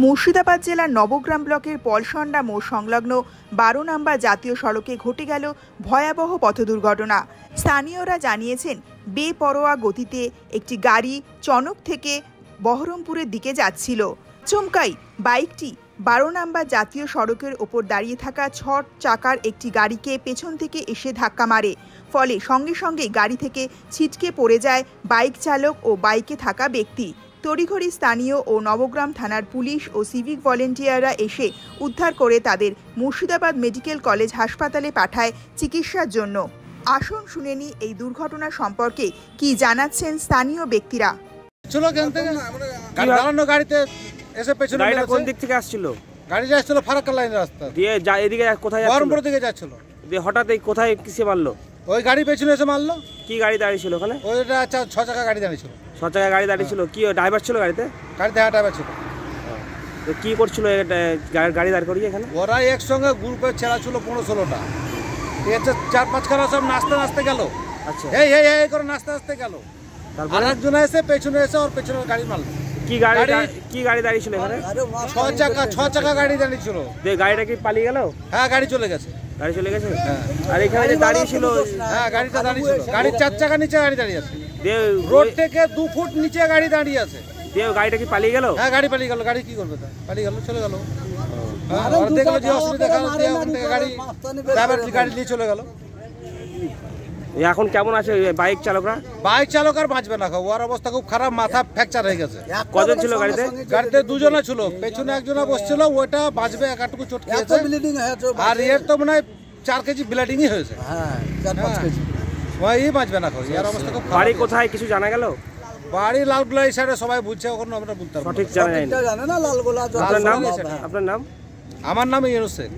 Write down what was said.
মুর্শিদাবাদ জেলার নবগ্রাম ব্লকের পলসন্ডা মোড় সংলগ্ন 12 নম্বর জাতীয় সড়কে ঘটে গেল ভয়াবহ পথ দুর্ঘটনা। স্থানীয়রা জানিয়েছেন, বেপরোয়া গতিতে একটি গাড়ি চনক থেকে বহরমপুরের দিকে যাচ্ছিল। চমকাই বাইকটি 12 নম্বর জাতীয় সড়কের ওপর দাঁড়িয়ে থাকা 6 চাকার একটি গাড়িকে পেছন থেকে এসে ধাক্কা মারে। ফলে সঙ্গে সঙ্গে গাড়ি থেকে ছিটকে পড়ে যায় বাইক চালক ও বাইকে থাকা ব্যক্তি। তড়িঘড়ি স্থানীয় ও নবগ্রাম থানার পুলিশ ও সিভিক ভলেন্টিয়াররা এসে উদ্ধার করে তাদের মুর্শিদাবাদ মেডিকেল কলেজ হাসপাতালে পাঠায় চিকিৎসার জন্য। আসুন শুনে নি এই দুর্ঘটনা সম্পর্কে কি জানাচ্ছেন স্থানীয় ব্যক্তিরা। গাড়িতে এসে পেছনে গাড়িটা কোন দিক থেকে আসছিল? গাড়ি যাচ্ছিল ফারাক্কা লাইনের রাস্তা দিয়ে এদিকে কোথায় যাচ্ছিল? বহরমপুর দিকে যাচ্ছিল। দিয়ে হঠাৎ এই কোথায় কিসে মারলো? ওই গাড়ি পেছনে এসে মারলো। কি গাড়ি দাঁড়িয়ে ছিল ওখানে? ওইটা 6 চাকা গাড়ি দাঁড়িয়ে ছিল। 6 চাকা গাড়ি দাঁড়িয়ে ছিল। কি ড্রাইভার ছিল গাড়িতে? গাড়িতে ড্রাইভার ছিল। তো কি করছিল গাড়ি দাঁড় করিয়ে এখানে? ওরা একসঙ্গে গ্রুপ করে ছেড়া ছিল 15-16টা। ঠিক আছে, 4-5 খানা সব নাচতে গেল। আচ্ছা, এই করে নাচতে গেল। তারপর একজন এসে পেছনে এসে ওর পেছনে গাড়ি মারলো। কি গাড়ি দাঁড়িয়ে ছিল এখানে? 6 চাকা গাড়ি দাঁড়িয়ে ছিল। দিয়ে গাড়িটা কি পালিয়ে গেল? হ্যাঁ, গাড়ি চলে গেছে। আর এখানে যে দাঁড়িয়ে ছিল? হ্যাঁ, গাড়িটা দাঁড়িয়ে ছিল। গাড়ির 4 চাকা নিচে গাড়ি দাঁড়িয়ে আছে। রোড থেকে 2 ফুট নিচে গাড়ি দাঁড়িয়ে আছে। দিয়ে গাড়িটা কি পালিয়ে গেল? হ্যাঁ, গাড়ি পালিয়ে গেল। গাড়ি কি করবে? পালিয়ে গেল, চলে গেল। দেখলো যে অসুবিধা, গাড়ি নিয়ে চলে গেল। এখন কেমন আছে বাইক চালকরা? বাইক চালক আর বাঁচবে না, ওর অবস্থা খুব খারাপ, মাথা ফ্র্যাকচার হয়ে গেছে। কজন ছিল গাড়িতে? গাড়িতে 2 জনা ছিল, পেছনে একজনা বসছিল, ওইটা বাঁচবে, একটুকু চোট খেয়েছে। আর এর তো মনে হয় 4 কেজি ব্লিডিংই হয়েছে। হ্যাঁ, 4-5 কেজি। ওই বাঁচবে না, এর অবস্থা খুব খারাপ। বাড়ি কোথায় কিছু জানা গেল? বাড়ি লালগোলা এই সাইডে সবাই বুঝছে, ওখানে আমরা বুঝতে পারবো সঠিক জানা যায়নি। আপনার নাম? আপনার নাম? আমার নাম ইউনুস শেখ।